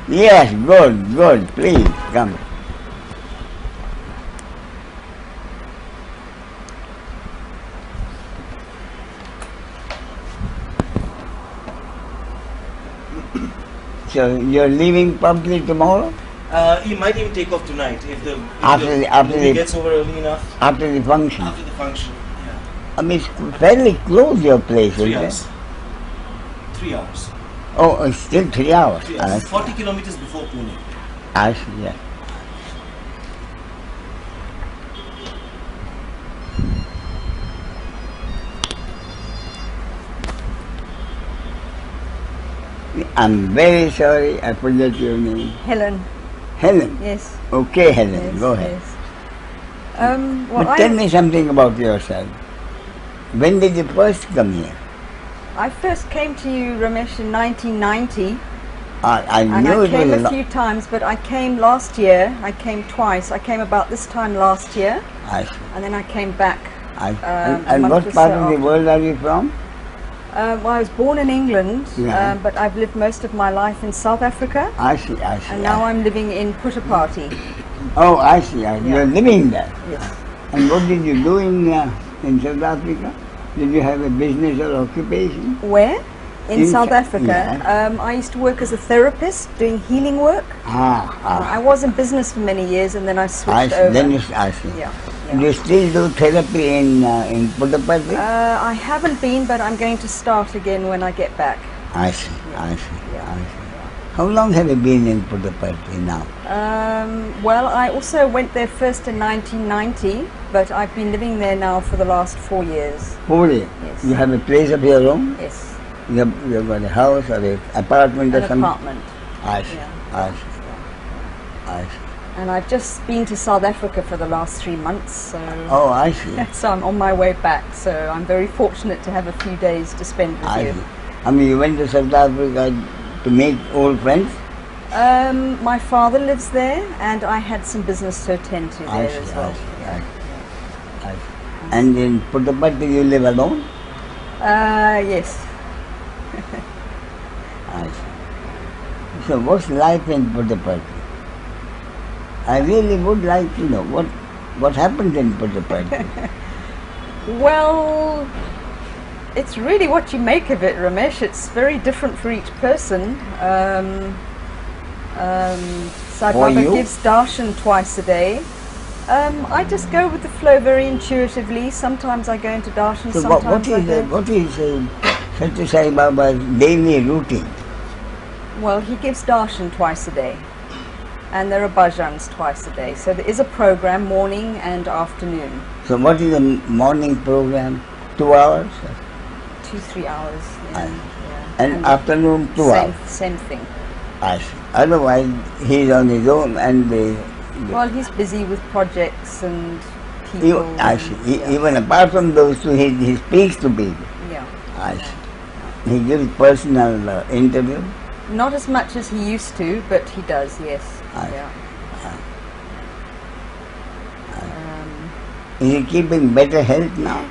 Yes, good, good. Please come. So you're leaving probably tomorrow? He might even take off tonight if the After gets over early enough. After the function. After the function, yeah. I mean, it's fairly close your place, 3 isn't hours. it? 3 hours. Oh, it's still 3 hours. 3 hours. 40 kilometers before Pune. I see, yeah. I'm very sorry, I forget your name. Helen. Helen? Yes. Okay, Helen, Yes, go ahead. yes. But tell me something about yourself. When did you first come here? I first came to you, Ramesh, in 1990. I And knew I it came was a few times, but I came last year. I came twice. I came about this time last year, I see. and then I came back. And month what or part so of the after. world are you from? Well, I was born in England, Yeah. but I've lived most of my life in South Africa, I see, I see. and now I'm living in Puttaparthi. Oh, I see. You're living there. Yes. And what did you do in South Africa? Did you have a business or occupation? Where? In South Sa- Africa. yeah. I used to work as a therapist doing healing work. I was in business for many years, and then I I switched see. over. Then I see. Yeah. Do you still do therapy in Puttaparthi? I haven't been, but I'm going to start again when I get back. I see. I see. Yeah. I see. How long have you been in Puttaparthi now? Well, I also went there first in 1990, but I've been living there now for the last 4 years. 4 years. Yes. You have a place of your own? Yes, You've got a house or an apartment an or something? apartment. I see. Yeah. I see. I see. And I've just been to South Africa for the last 3 months, so Oh, I see. so I'm on my way back. So I'm very fortunate to have a few days to spend with I you. see. I mean, you went to South Africa to meet old friends? My father lives there, and I had some business to attend to I there see, as well. I see, I see, I see. And in Puttaparthi you live alone? Yes. I see. So what's life in Puttaparthi? I really would like to know what happens in Puttaparthi. Well, it's really what you make of it, Ramesh. It's very different for each person. Sai For Baba you? gives darshan twice a day. I just go with the flow very intuitively. Sometimes I go into darshan, So sometimes I don't. what is Sathya Sai Baba's daily routine? Well, he gives darshan twice a day, and there are bhajans twice a day. So there is a program, morning and afternoon, So what is the morning program? 2 hours? 2-3 hours. I- Yeah. And afternoon 2 same, hours? same thing. I see. Otherwise he's on his own and Well, he's busy with projects and people. I see. and- Even apart from those two, he speaks to people. yeah. I see. He gives personal interview. Not as much as he used to, but he does, yes. I- Yeah. Is he keeping better health now?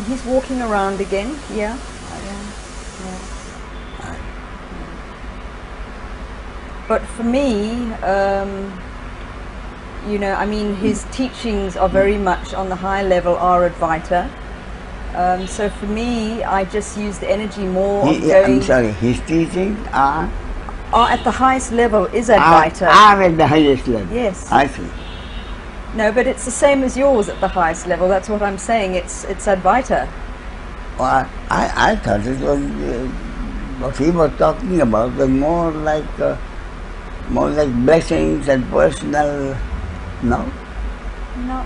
He's walking around again, yeah. But for me, I mean, his teachings are very much on the high level, are Advaita. So for me, I just use the energy more of going... I'm sorry, his teachings are at the highest level is Advaita. are at the highest level. Yes. I see. No, but it's the same as yours at the highest level. That's what I'm saying. It's Advaita. Well, I thought it was what he was talking about was more like blessings and personal. No. No,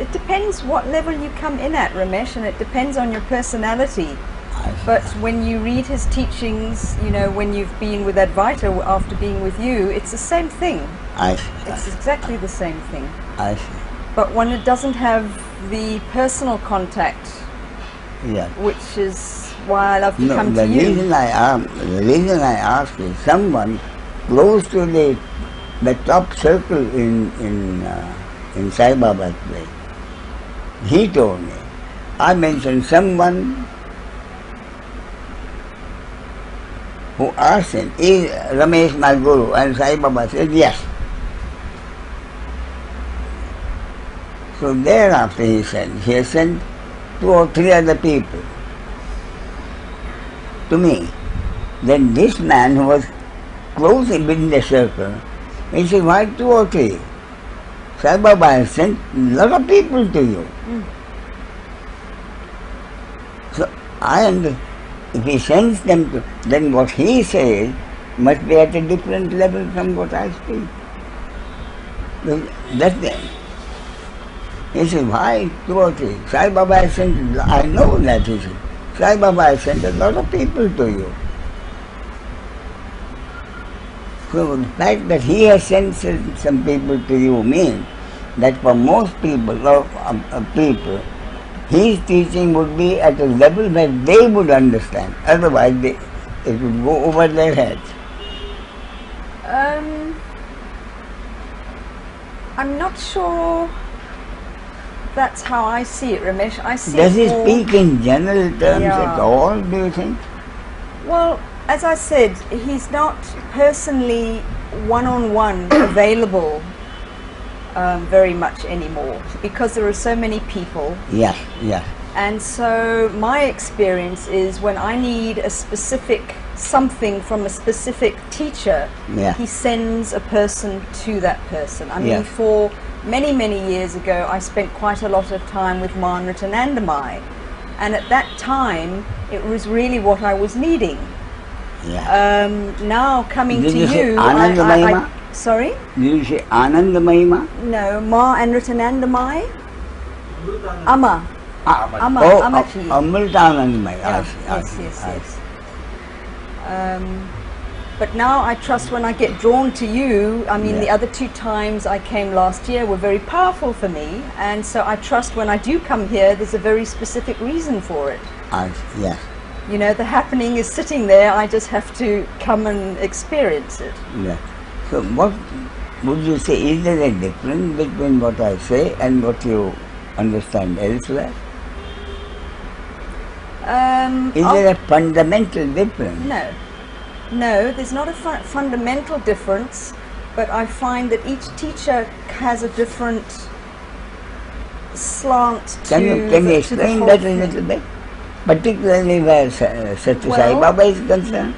it depends what level you come in at, Ramesh, and it depends on your personality. I see. But when you read his teachings, when you've been with Advaita after being with you, it's the same thing. I see. It's exactly the same thing. I see. But when it doesn't have the personal contact, Yeah. which is why I love to No, come the to you. reason I ask is someone close to the top circle in Sai Baba's place. He told me. I mentioned someone who asked him, is Ramesh my guru? And Sai Baba said, yes. So thereafter he has sent 2 or 3 other people to me. Then this man who was close within the circle, he said, why 2 or 3? Sai Baba has sent a lot of people to you. So if he sends them to, then what he says must be at a different level from what I speak. That's the end. He said, why 2 or 3? Sai Baba has sent, I know that, he said. Sai Baba has sent a lot of people to you. So the fact that he has sent some people to you means that for most people, his teaching would be at a level where they would understand. Otherwise, it would go over their heads. I'm not sure that's how I see it, Ramesh. I see Does he it more, speak in general terms at all, do you think? well, as I said, he's not personally one-on-one available very much anymore because there are so many people. Yes, yes. And so my experience is when I need a specific something from a specific teacher, he sends a person to that person. I mean, for many, many years ago, I spent quite a lot of time with Maharashtra, and at that time, it was really what I was needing. Now coming Did to you say you, Ananda Mahima? Sorry? Did you say Ananda Mahima? No, Ma and Ratanandamai. Amma. Amma. Amritanandamai. Yes. But now I trust when I get drawn to you, I mean the other 2 times I came last year were very powerful for me, and so I trust when I do come here, there's a very specific reason for it. Yes. You know, the happening is sitting there, I just have to come and experience it. Yeah. So what would you say, is there a difference between what I say and what you understand elsewhere? Is there a fundamental difference? No, there's not a fundamental difference, but I find that each teacher has a different slant to Can you explain that a little bit? Particularly where Sathya Sai Baba is concerned?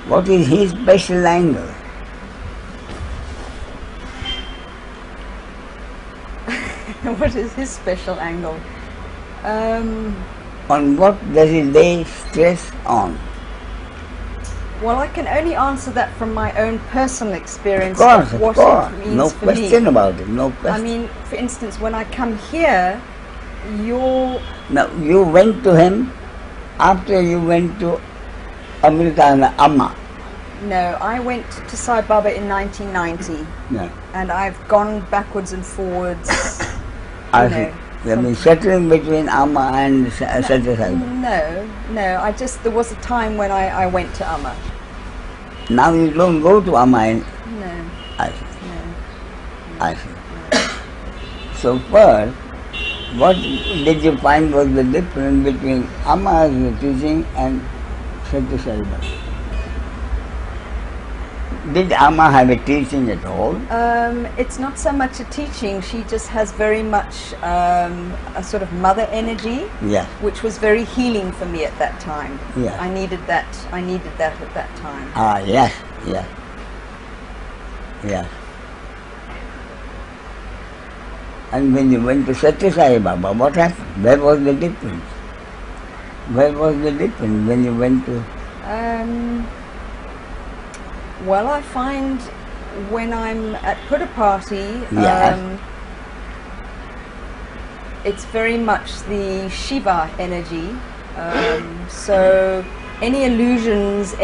What is his special angle? What is his special angle? On what does he lay stress on? Well, I can only answer that from my own personal experience Of of what course. it means No for me. question about it, no question. I mean, for instance, when I come here, Now, you went to him after you went to Americana Amma. No, I went to Sai Baba in 1990, and I've gone backwards and forwards. I see. I mean, settling between Amma and Sathya Sai Baba. No, there was a time when I went to Amma. Now you don't go to Amma. No. I see. So first, what did you find was the difference between Amma's teaching and Sathya Sai Baba? Did Amma have a teaching at all? It's not so much a teaching. She just has very much a sort of mother energy, which was very healing for me at that time. I needed that. At that time. Yes. And when you went to Sathya Sai Baba, what happened? Where was the difference? Where was the difference when you went to? Well, I find when I'm at Putta Party, it's very much the Shiva energy. So any illusions,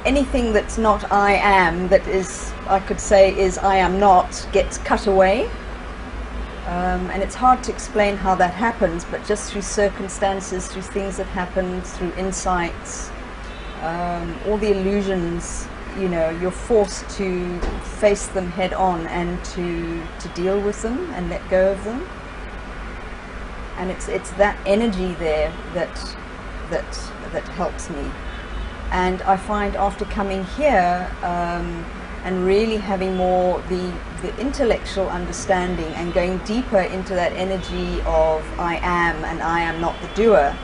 anything that's not I am, that is, I could say, is I am not, gets cut away. And it's hard to explain how that happens, but just through circumstances, through things that happen, through insights, all the illusions, you know, you're forced to face them head on and to deal with them and let go of them. And it's that energy there that that helps me. And I find after coming here and really having more the intellectual understanding and going deeper into that energy of I am and I am not the doer,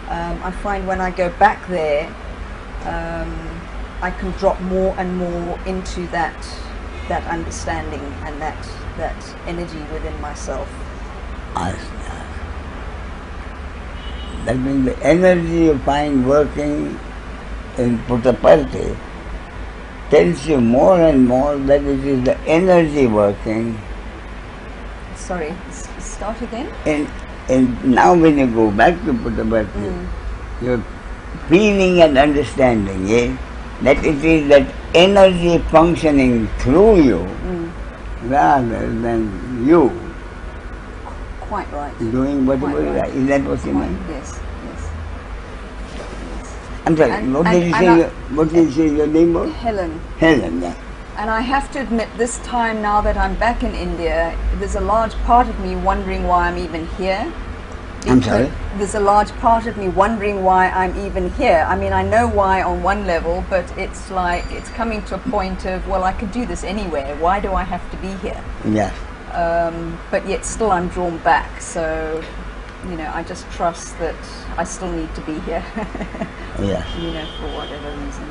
I find when I go back there, I can drop more and more into that understanding and that energy within myself. That means the energy you find working in Puttaparthi tells you more and more that it is the energy working. Sorry, start again? And now when you go back to Puttaparthi, you're feeling and understanding that it is that energy functioning through you rather than you. Quite right. Doing whatever you like. Is that what you mean? Yes. I'm sorry, what did you say your name was? Helen. Helen, yeah. And I have to admit, this time now that I'm back in India, there's a large part of me wondering why I'm even here. I'm sorry? There's a large part of me wondering why I'm even here. I mean, I know why on one level, but it's like, it's coming to a point of, well, I could do this anywhere. Why do I have to be here? Yes. But yet still I'm drawn back. So, I just trust that I still need to be here. Yes. For whatever reason.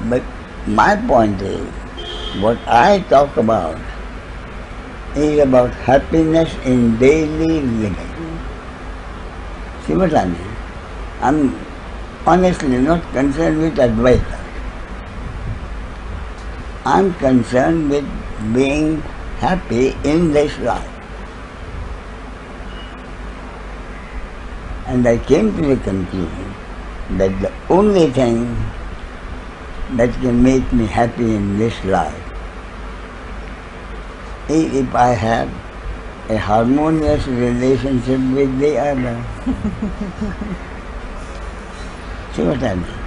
But my point is, what I talk about is about happiness in daily living. See what I mean? I'm honestly not concerned with Advaita. I'm concerned with being happy in this life. And I came to the conclusion that the only thing that can make me happy in this life is if I have a harmonious relationship with the other. See what I mean?